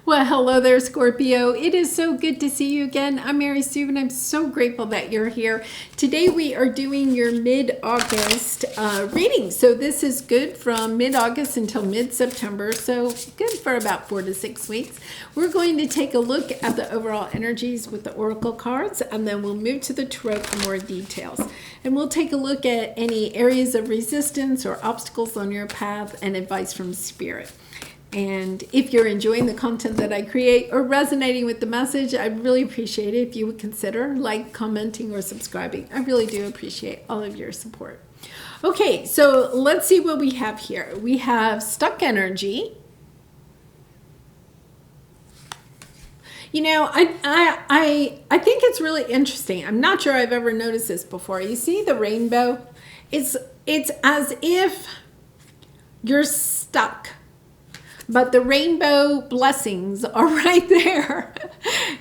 Well, hello there, Scorpio. It is so good to see you again. I'm Mary Sue, and I'm so grateful that you're here. Today we are doing your mid-August reading. So this is good from mid-August until mid-September. So good for about 4 to 6 weeks. We're going to take a look at the overall energies with the Oracle cards, and then we'll move to the Tarot for more details. And we'll take a look at any areas of resistance or obstacles on your path and advice from Spirit. And if you're enjoying the content that I create or resonating with the message, I'd really appreciate it if you would consider commenting, or subscribing. I really do appreciate all of your support. Okay, so let's see what we have here. We have stuck energy. You know, I think it's really interesting. I'm not sure I've ever noticed this before. You see the rainbow? It's as if you're stuck, but the rainbow blessings are right there.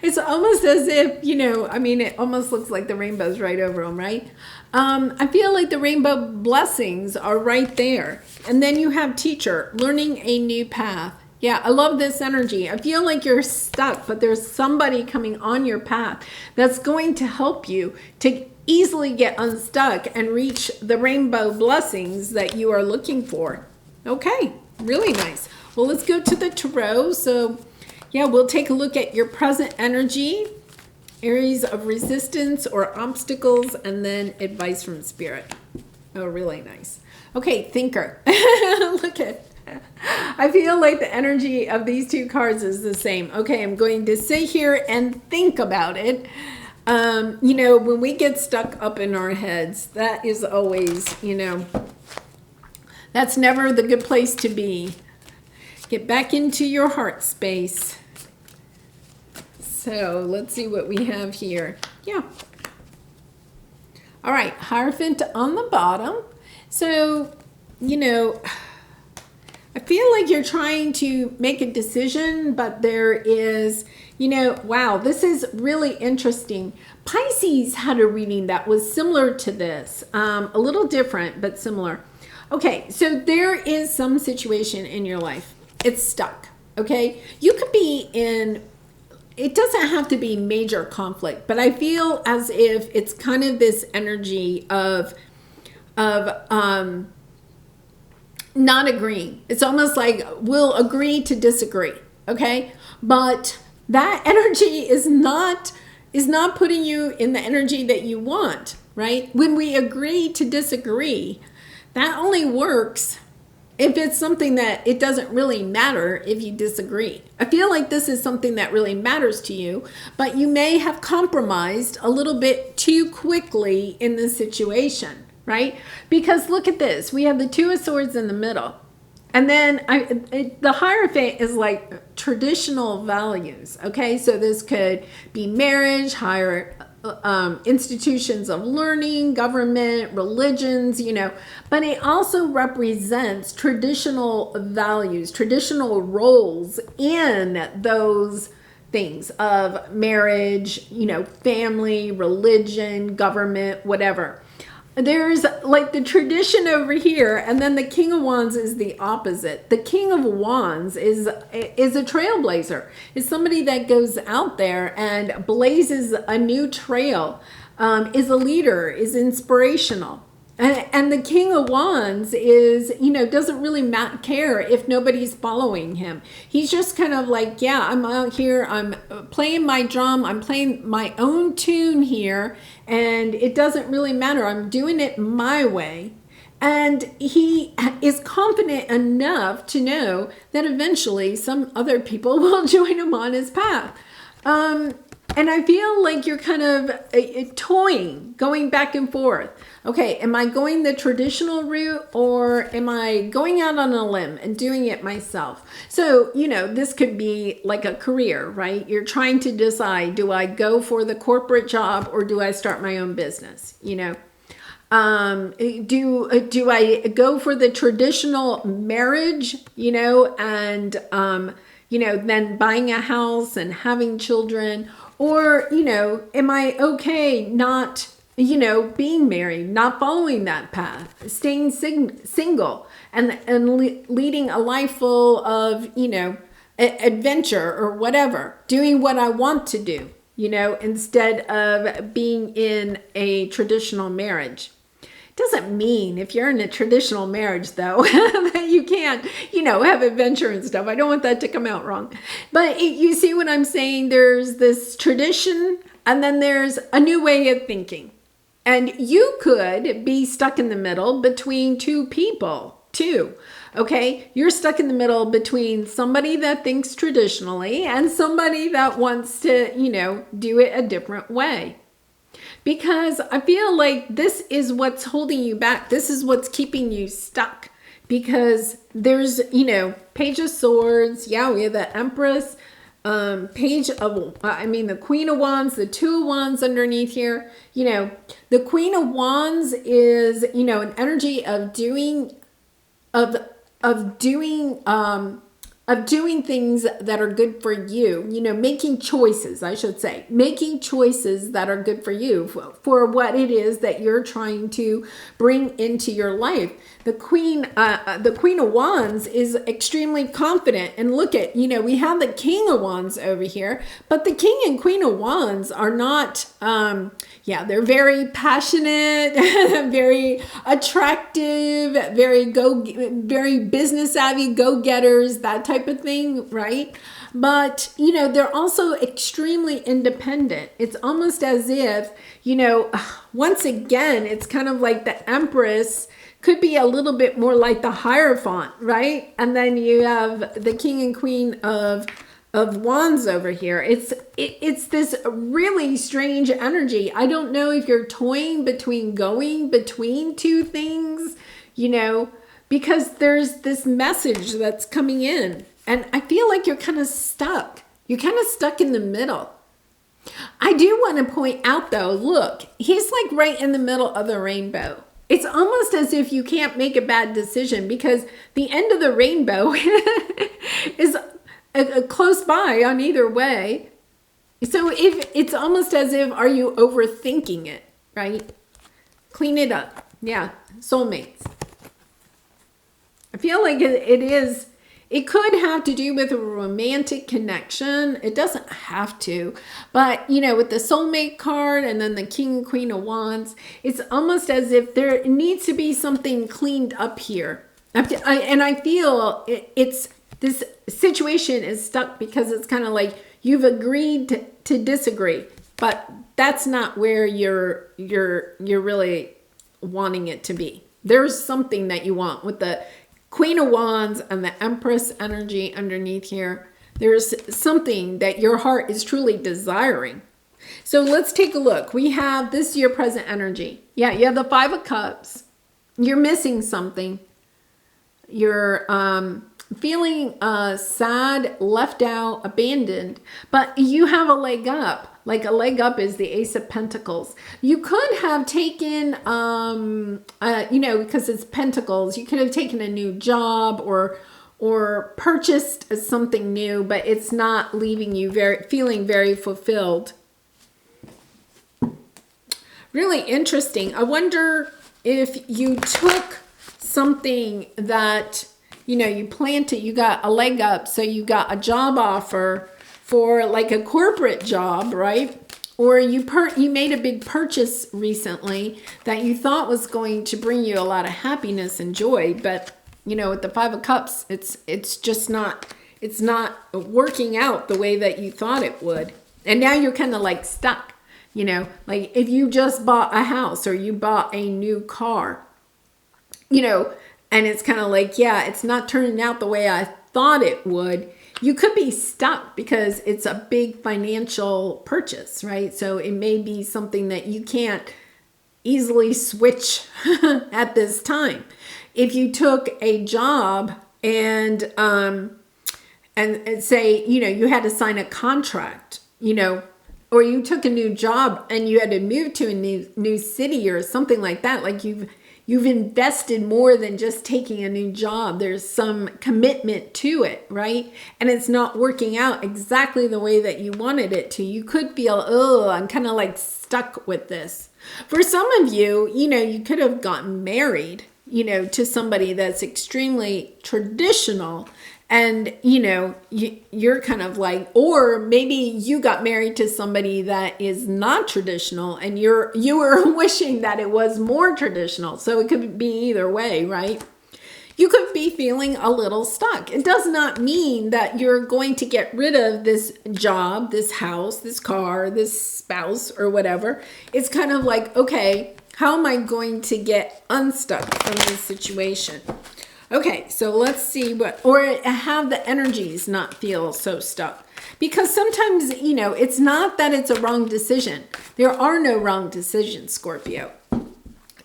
It's almost as if, it almost looks like the rainbow's right over them, right? I feel like the rainbow blessings are right there. And then you have teacher, learning a new path. Yeah, I love this energy. I feel like you're stuck, but there's somebody coming on your path that's going to help you to easily get unstuck and reach the rainbow blessings that you are looking for. Okay, really nice. Well, let's go to the Tarot. So, yeah, we'll take a look at your present energy, areas of resistance or obstacles, and then advice from Spirit. Oh, really nice. Okay, Thinker. Look at, I feel like the energy of these two cards is the same. Okay, I'm going to sit here and think about it. When we get stuck up in our heads, that is always, that's never the good place to be. Get back into your heart space. So let's see what we have here. Yeah. All right, Hierophant on the bottom. So, I feel like you're trying to make a decision, but there is, wow, this is really interesting. Pisces had a reading that was similar to this, a little different, but similar. Okay, so there is some situation in your life. It's stuck, okay? You could be in, it doesn't have to be major conflict, but I feel as if it's kind of this energy of not agreeing. It's almost like we'll agree to disagree, okay? But that energy is not putting you in the energy that you want, right? When we agree to disagree, that only works if it's something that it doesn't really matter if you disagree. I feel like this is something that really matters to you, but you may have compromised a little bit too quickly in this situation, right? Because look at this. We have the Two of Swords in the middle. And then the Hierophant is like traditional values, okay? So this could be marriage, higher institutions of learning, government, religions, but it also represents traditional values, traditional roles in those things of marriage, family, religion, government, whatever. There's like the tradition over here, and then the King of Wands is the opposite. The King of Wands is a trailblazer. Is somebody that goes out there and blazes a new trail, is a leader, is inspirational. And the King of Wands is, doesn't really care if nobody's following him. He's just kind of like, yeah, I'm out here, I'm playing my drum, I'm playing my own tune here, and it doesn't really matter. I'm doing it my way. And he is confident enough to know that eventually some other people will join him on his path. And I feel like you're kind of toying, going back and forth. Okay, am I going the traditional route, or am I going out on a limb and doing it myself? So, this could be like a career, right? You're trying to decide, do I go for the corporate job or do I start my own business? Do I go for the traditional marriage, and, then buying a house and having children? Or, am I okay not, being married, not following that path, staying single and leading a life full of, adventure or whatever, doing what I want to do, instead of being in a traditional marriage. Doesn't mean if you're in a traditional marriage, though, that you can't, have adventure and stuff. I don't want that to come out wrong. But you see what I'm saying? There's this tradition, and then there's a new way of thinking. And you could be stuck in the middle between two people, too. Okay? You're stuck in the middle between somebody that thinks traditionally and somebody that wants to, do it a different way. Because I feel like this is what's holding you back. This is what's keeping you stuck. Because there's, Page of Swords. Yeah, we have the Empress. The Queen of Wands, the Two of Wands underneath here. The Queen of Wands is, an energy of doing things that are good for you, making choices, I should say, making choices that are good for you, for what it is that you're trying to bring into your life. The Queen of Wands is extremely confident. And look at, we have the King of Wands over here, but the King and Queen of Wands are not, they're very passionate, very attractive, very business savvy, go-getters, that type of thing, right? But, they're also extremely independent. It's almost as if, once again, it's kind of like the Empress could be a little bit more like the Hierophant, right? And then you have the King and Queen of Wands over here. It's this really strange energy. I don't know if you're toying going between two things, because there's this message that's coming in. And I feel like you're kind of stuck. You're kind of stuck in the middle. I do want to point out, though, look, he's like right in the middle of the rainbow. It's almost as if you can't make a bad decision, because the end of the rainbow is close by on either way. So if it's almost as if, are you overthinking it, right? Clean it up. Yeah, soulmates. I feel like it could have to do with a romantic connection. It doesn't have to. But, with the soulmate card and then the King and Queen of Wands, it's almost as if there needs to be something cleaned up here. And I feel it's this situation is stuck because it's kind of like you've agreed to disagree. But that's not where you're really wanting it to be. There's something that you want with the Queen of Wands and the Empress energy underneath here. There's something that your heart is truly desiring. So let's take a look. We have this your present energy. Yeah, you have the Five of Cups. You're missing something. You're feeling sad, left out, abandoned, but you have a leg up. Like a leg up is the Ace of Pentacles. You could have taken, because it's Pentacles, you could have taken a new job or purchased something new, but it's not leaving you feeling very fulfilled. Really interesting. I wonder if you took something that, you planted, you got a leg up, so you got a job offer for like a corporate job, right? Or you made a big purchase recently that you thought was going to bring you a lot of happiness and joy, but with the Five of Cups, it's just not working out the way that you thought it would. And now you're kind of like stuck, like if you just bought a house or you bought a new car, and it's kind of like, yeah, it's not turning out the way I thought it would. You could be stuck because it's a big financial purchase, right? So it may be something that you can't easily switch at this time. If you took a job and say, you had to sign a contract, or you took a new job and you had to move to a new city or something like that, like you've invested more than just taking a new job. There's some commitment to it, right? And it's not working out exactly the way that you wanted it to. You could feel, I'm kind of like stuck with this. For some of you, you could have gotten married, to somebody that's extremely traditional And, you're kind of like, or maybe you got married to somebody that is not traditional and you were wishing that it was more traditional. So it could be either way, right? You could be feeling a little stuck. It does not mean that you're going to get rid of this job, this house, this car, this spouse, or whatever. It's kind of like, okay, how am I going to get unstuck from this situation? Okay, so let's see or have the energies not feel so stuck. Because sometimes, it's not that it's a wrong decision. There are no wrong decisions, Scorpio.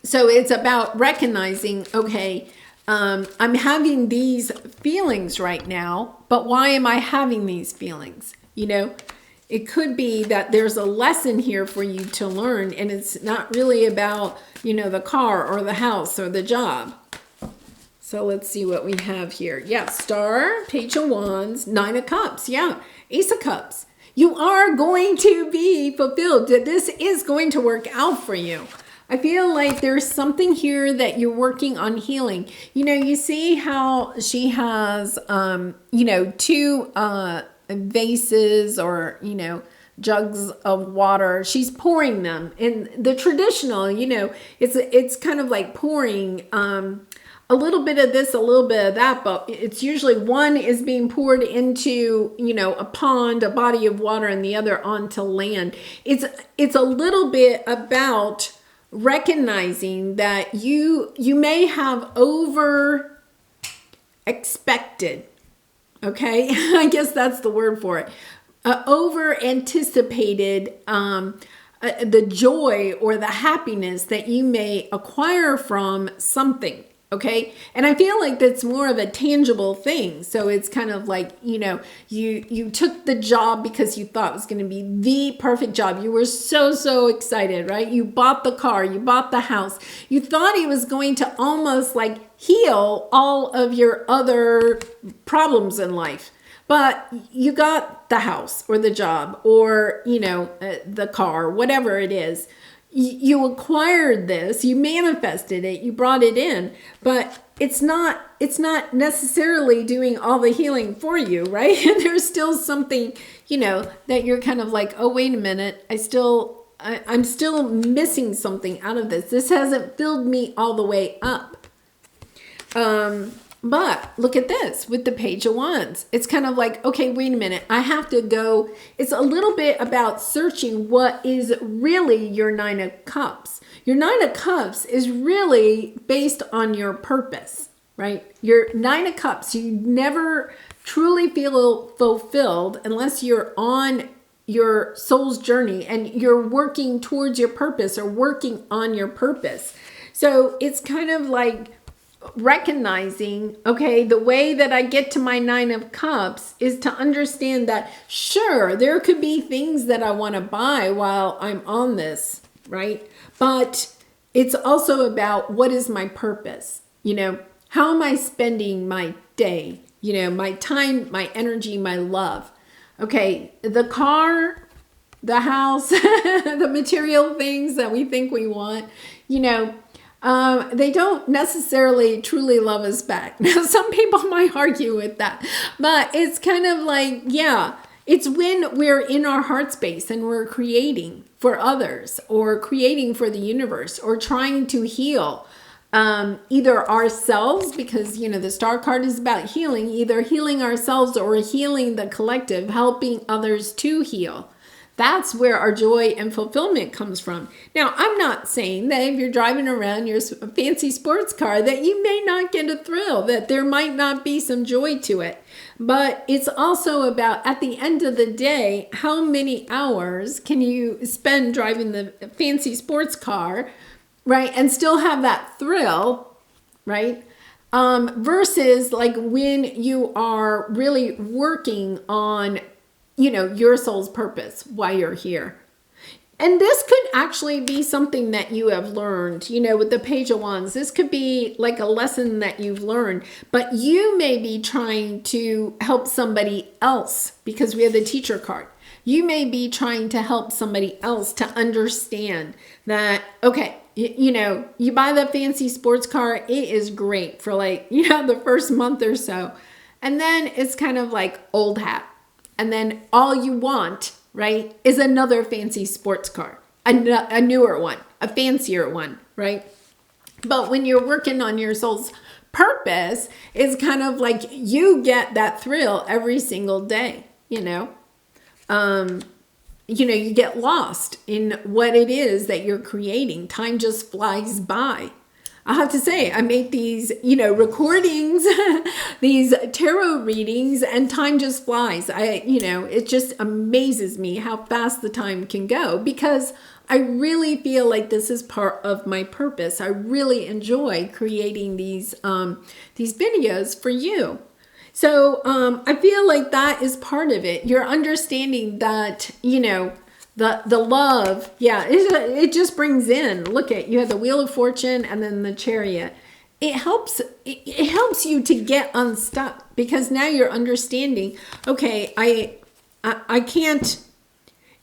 So it's about recognizing, okay, I'm having these feelings right now, but why am I having these feelings? It could be that there's a lesson here for you to learn, and it's not really about, the car or the house or the job. So let's see what we have here. Yeah, Star, Page of Wands, Nine of Cups. Yeah, Ace of Cups. You are going to be fulfilled. This is going to work out for you. I feel like there's something here that you're working on healing. You see how she has, two vases or, jugs of water. She's pouring them. In the traditional, it's kind of like pouring a little bit of this, a little bit of that, but it's usually one is being poured into, a pond, a body of water, and the other onto land. It's a little bit about recognizing that you may have over expected, okay? I guess that's the word for it. Over anticipated the joy or the happiness that you may acquire from something. Okay. And I feel like that's more of a tangible thing. So it's kind of like, you took the job because you thought it was going to be the perfect job. You were so excited, right? You bought the car, you bought the house. You thought it was going to almost like heal all of your other problems in life. But you got the house or the job or, the car, whatever it is. You acquired this, you manifested it, you brought it in, but it's not necessarily doing all the healing for you, right? And there's still something, that you're kind of like, oh, wait a minute, I'm still missing something out of this. This hasn't filled me all the way up. But look at this with the Page of Wands. It's kind of like, okay, wait a minute. I have to go. It's a little bit about searching what is really your Nine of Cups. Your Nine of Cups is really based on your purpose, right? Your Nine of Cups, you never truly feel fulfilled unless you're on your soul's journey and you're working towards your purpose or working on your purpose. So it's kind of like recognizing, okay, the way that I get to my Nine of Cups is to understand that, sure, there could be things that I want to buy while I'm on this, right? But it's also about what is my purpose? How am I spending my day? My time, my energy, my love. Okay, the car, the house, the material things that we think we want, they don't necessarily truly love us back. Now, some people might argue with that, but it's kind of like, yeah, it's when we're in our heart space and we're creating for others or creating for the universe or trying to heal either ourselves, because, the Star card is about healing, either healing ourselves or healing the collective, helping others to heal. That's where our joy and fulfillment comes from. Now, I'm not saying that if you're driving around your fancy sports car that you may not get a thrill, that there might not be some joy to it. But it's also about, at the end of the day, how many hours can you spend driving the fancy sports car, right? And still have that thrill, right? Versus like when you are really working on your soul's purpose while you're here. And this could actually be something that you have learned, with the Page of Wands. This could be like a lesson that you've learned, but you may be trying to help somebody else because we have the Teacher card. You may be trying to help somebody else to understand that, okay, you buy the fancy sports car, it is great for the first month or so. And then it's kind of like old hat. And then all you want, right, is another fancy sports car, a newer one, a fancier one, right? But when you're working on your soul's purpose, it's kind of like you get that thrill every single day, you know? You get lost in what it is that you're creating. Time just flies by. I have to say, I make these, recordings, these tarot readings, and time just flies. It just amazes me how fast the time can go, because I really feel like this is part of my purpose. I really enjoy creating these videos for you. So I feel like that is part of it. You're understanding that, the love, it just brings in, look at, you have the Wheel of Fortune and then the Chariot. It helps you to get unstuck, because now you're understanding, okay, I can't,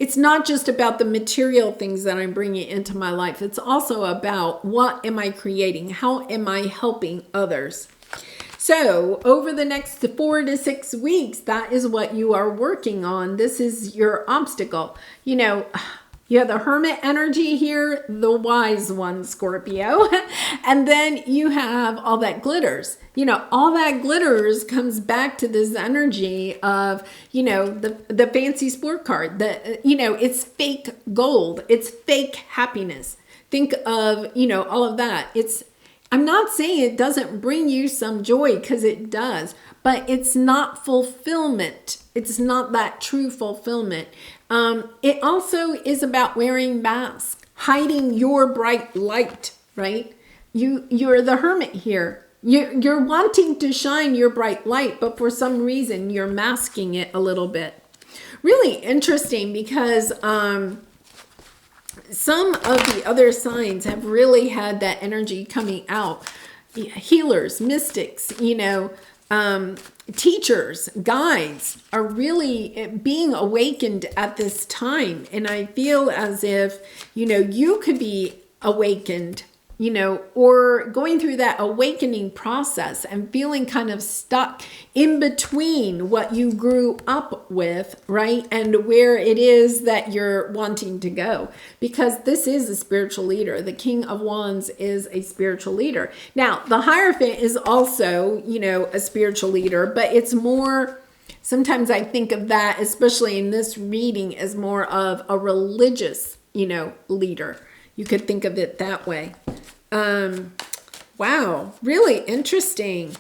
it's not just about the material things that I'm bringing into my life. It's also about, what am I creating? How am I helping others? So over the next 4 to 6 weeks, that is what you are working on. This is your obstacle. You have the Hermit energy here, the wise one, Scorpio. And then you have all that glitters. All that glitters comes back to this energy of, the fancy sport car. It's fake gold. It's fake happiness. Think of, all of that. I'm not saying it doesn't bring you some joy, because it does, but it's not fulfillment. It's not that true fulfillment. It also is about wearing masks, hiding your bright light, right? You're the Hermit here. You're wanting to shine your bright light, but for some reason you're masking it a little bit. Really interesting, because some of the other signs have really had that energy coming out. Healers, mystics, teachers, guides are really being awakened at this time. And I feel as if, you could be awakened, or going through that awakening process and feeling kind of stuck in between what you grew up with, right? And where it is that you're wanting to go. Because this is a spiritual leader. The King of Wands is a spiritual leader. Now, the Hierophant is also, a spiritual leader, but it's more, sometimes I think of that, especially in this reading, as more of a religious, leader. You could think of it that way. Wow, really interesting.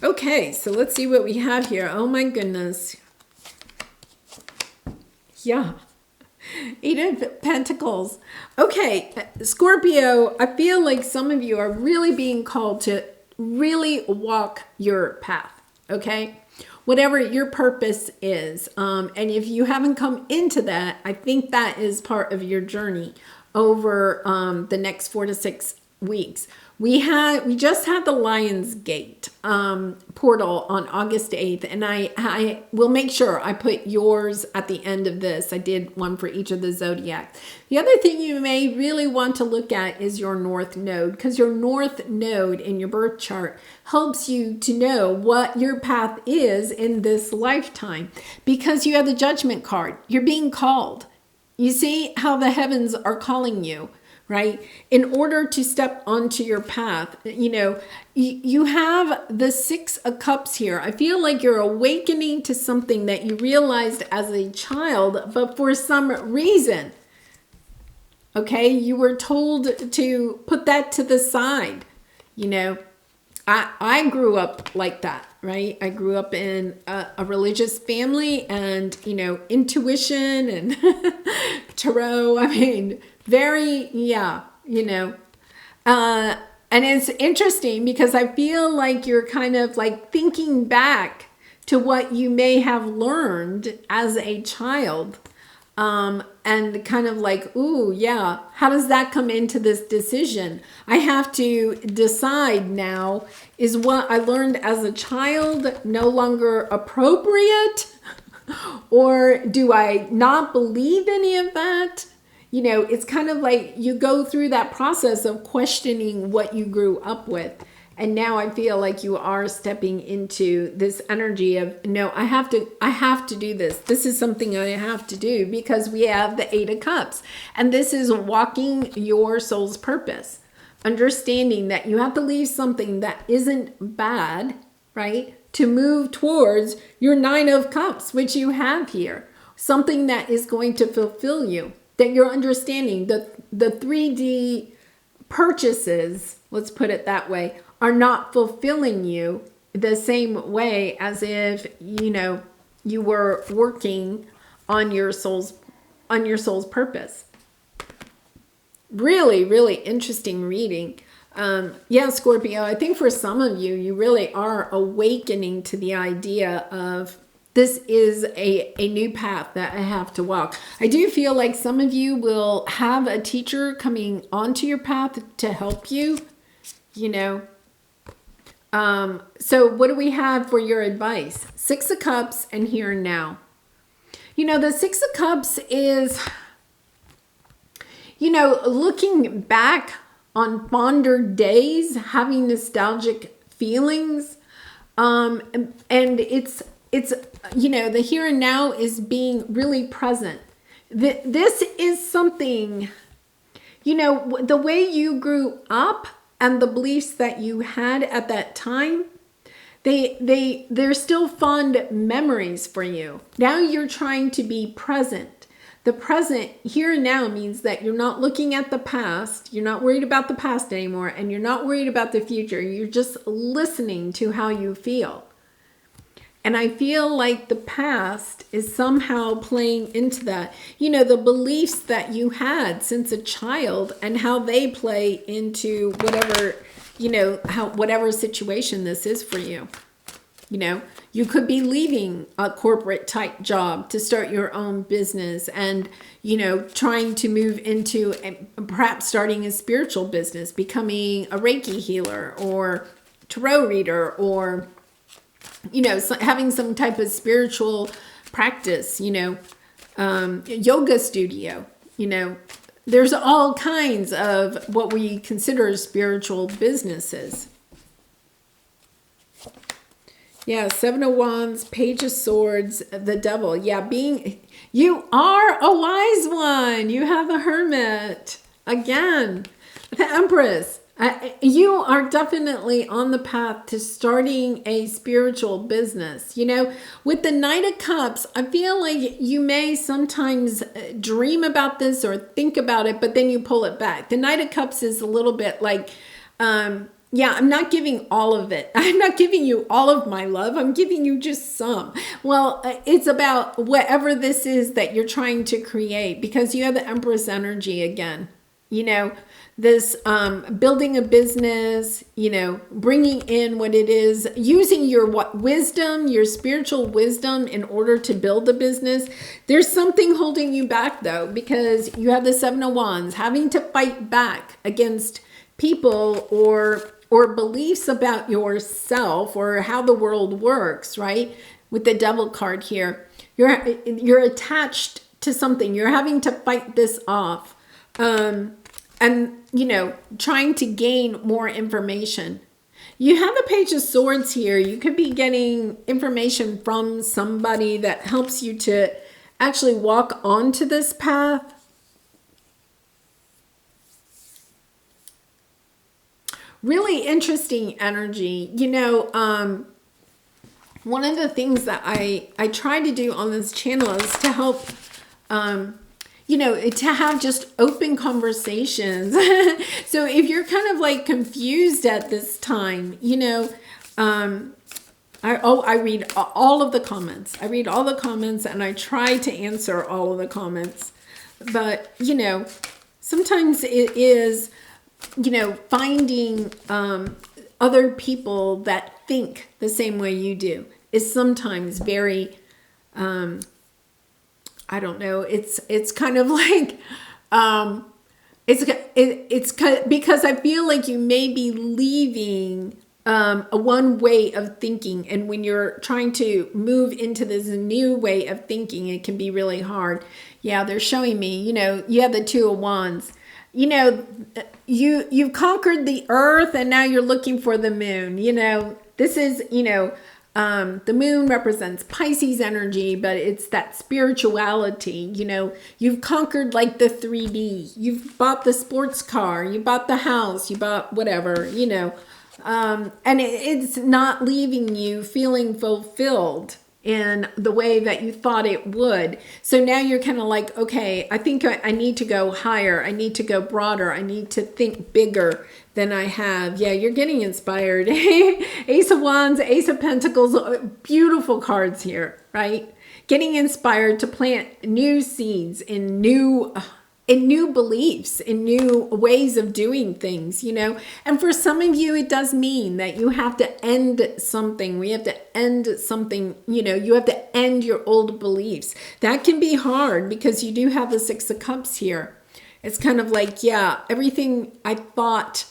Okay, so let's see what we have here. Oh my goodness. Yeah. 8 of Pentacles. Okay, Scorpio, I feel like some of you are really being called to really walk your path, okay? Whatever your purpose is. And if you haven't come into that, I think that is part of your journey over the next 4 to 6 weeks. We just had the Lion's Gate portal on August 8th, and I will make sure I put yours at the end of this. I did one for each of the zodiacs. The other thing you may really want to look at is your North Node, because your North Node in your birth chart helps you to know what your path is in this lifetime, because you have the Judgment card. You're being called. You see how the heavens are calling you, right? In order to step onto your path, you have the 6 of Cups here. I feel like you're awakening to something that you realized as a child, but for some reason, okay, you were told to put that to the side. I grew up like that, right? I grew up in a religious family, and, intuition and tarot. I mean, very, and it's interesting because I feel like you're kind of like thinking back to what you may have learned as a child. And kind of like, ooh, yeah, how does that come into this decision? I have to decide now, is what I learned as a child no longer appropriate? Or do I not believe any of that? It's kind of like you go through that process of questioning what you grew up with. And now I feel like you are stepping into this energy of, no, I have to do this. This is something I have to do, because we have the Eight of Cups. And this is walking your soul's purpose. Understanding that you have to leave something that isn't bad, right? To move towards your Nine of Cups, which you have here. Something that is going to fulfill you. That you're understanding the 3D purchases, let's put it that way, are not fulfilling you the same way as if, you were working on your soul's purpose. Really, really interesting reading. Yeah, Scorpio, I think for some of you, you really are awakening to the idea of, this is a new path that I have to walk. I do feel like some of you will have a teacher coming onto your path to help you, So what do we have for your advice? Six of Cups and Here and Now. The Six of Cups is, looking back on fonder days, having nostalgic feelings. And it's, the here and now is being really present. This is something, the way you grew up and the beliefs that you had at that time, they're still fond memories for you. Now you're trying to be present. The present here and now means that you're not looking at the past. You're not worried about the past anymore, and you're not worried about the future. You're just listening to how you feel. And I feel like the past is somehow playing into that. The beliefs that you had since a child and how they play into whatever, whatever situation this is for you. You could be leaving a corporate type job to start your own business and, trying to move into perhaps starting a spiritual business, becoming a Reiki healer or tarot reader, or having some type of spiritual practice, yoga studio, there's all kinds of what we consider spiritual businesses. Yeah, Seven of Wands, Page of Swords, the Devil. Yeah, you are a wise one. You have the Hermit. Again, the Empress. You are definitely on the path to starting a spiritual business. With the Knight of Cups, I feel like you may sometimes dream about this or think about it, but then you pull it back. The Knight of Cups is a little bit like, I'm not giving all of it. I'm not giving you all of my love. I'm giving you just some. Well, it's about whatever this is that you're trying to create, because you have the Empress energy again. This building a business, bringing in what it is, using your wisdom, your spiritual wisdom in order to build the business. There's something holding you back though, because you have the Seven of Wands, having to fight back against people or beliefs about yourself or how the world works, right? With the Devil card here, you're attached to something. You're having to fight this off. And, trying to gain more information. You have the Page of Swords here. You could be getting information from somebody that helps you to actually walk onto this path. Really interesting energy. One of the things that I try to do on this channel is to help to have just open conversations. So if you're kind of like confused at this time, I read all of the comments. I read all the comments and I try to answer all of the comments. But, sometimes it is, finding other people that think the same way you do is sometimes very, I don't know. It's kind of like, it's because I feel like you may be leaving a one way of thinking, and when you're trying to move into this new way of thinking, it can be really hard. Yeah, they're showing me, you have the Two of Wands. you know, you've conquered the earth and now you're looking for the moon. You know, this is, the moon represents Pisces energy, but it's that spirituality. You know, you've conquered like the 3D. You've bought the sports car, you bought the house, you bought whatever, and it's not leaving you feeling fulfilled in the way that you thought it would. So now you're kind of like, okay, I think I need to go higher. I need to go broader. I need to think bigger than I have. Yeah, you're getting inspired. Ace of Wands, Ace of Pentacles, beautiful cards here, right? Getting inspired to plant new seeds in new beliefs, in new ways of doing things, And for some of you, it does mean that you have to end something. We have to end something, you have to end your old beliefs. That can be hard because you do have the Six of Cups here. It's kind of like, yeah, everything I thought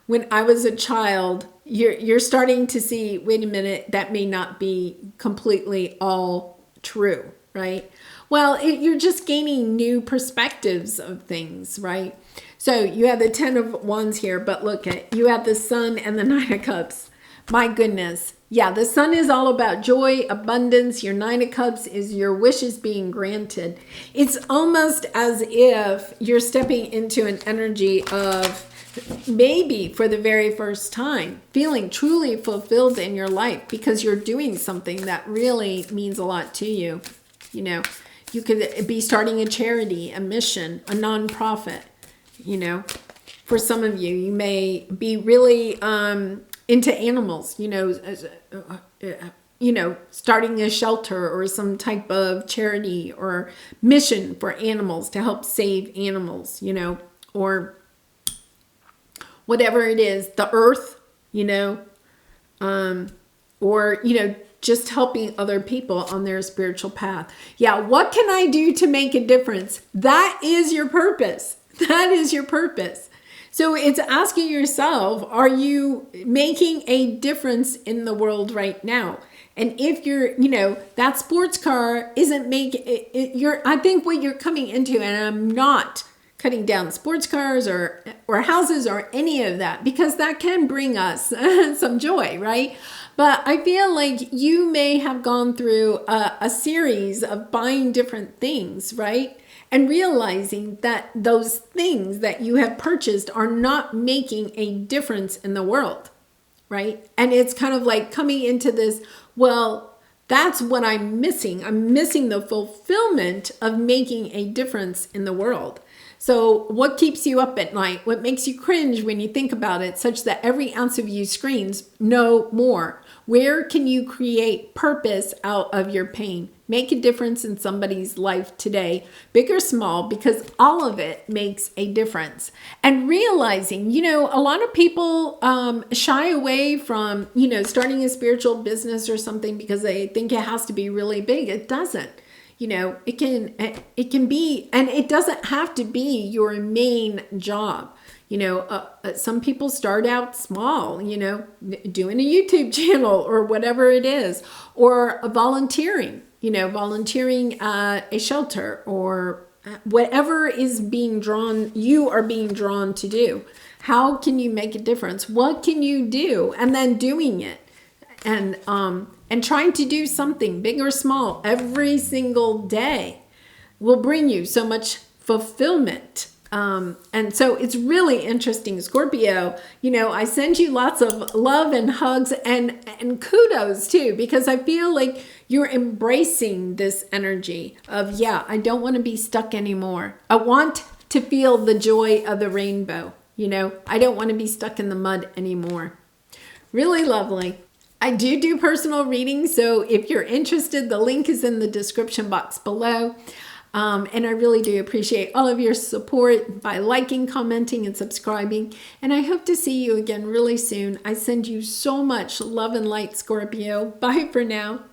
when I was a child, you're starting to see, wait a minute, that may not be completely all true, right? Well, you're just gaining new perspectives of things, right? So you have the 10 of Wands here, but look at, you have the Sun and the 9 of Cups. My goodness. Yeah, the Sun is all about joy, abundance. Your 9 of Cups is your wishes being granted. It's almost as if you're stepping into an energy of maybe for the very first time, feeling truly fulfilled in your life because you're doing something that really means a lot to you, You could be starting a charity, a mission, a nonprofit, For some of you, you may be really into animals, starting a shelter or some type of charity or mission for animals to help save animals, or whatever it is, the earth, or, just helping other people on their spiritual path. Yeah, what can I do to make a difference? That is your purpose. That is your purpose. So it's asking yourself, are you making a difference in the world right now? And if you're, that sports car isn't making it, I think what you're coming into, and I'm not cutting down sports cars or houses or any of that, because that can bring us some joy, right? But I feel like you may have gone through a series of buying different things, right? And realizing that those things that you have purchased are not making a difference in the world, right? And it's kind of like coming into this, well, that's what I'm missing. I'm missing the fulfillment of making a difference in the world. So what keeps you up at night? What makes you cringe when you think about it, such that every ounce of you screams, no more? Where can you create purpose out of your pain? Make a difference in somebody's life today, big or small, because all of it makes a difference. And realizing, a lot of people shy away from, starting a spiritual business or something because they think it has to be really big. It doesn't. It can be, and it doesn't have to be your main job. Some people start out small, doing a YouTube channel or whatever it is, or volunteering, volunteering at a shelter or whatever is you are being drawn to do. How can you make a difference? What can you do? And then doing it. And trying to do something big or small every single day will bring you so much fulfillment. And so it's really interesting, Scorpio. I send you lots of love and hugs and kudos too, because I feel like you're embracing this energy of, yeah, I don't want to be stuck anymore. I want to feel the joy of the rainbow. I don't want to be stuck in the mud anymore. Really lovely. I do personal readings, so if you're interested, the link is in the description box below. And I really do appreciate all of your support by liking, commenting, and subscribing. And I hope to see you again really soon. I send you so much love and light, Scorpio. Bye for now.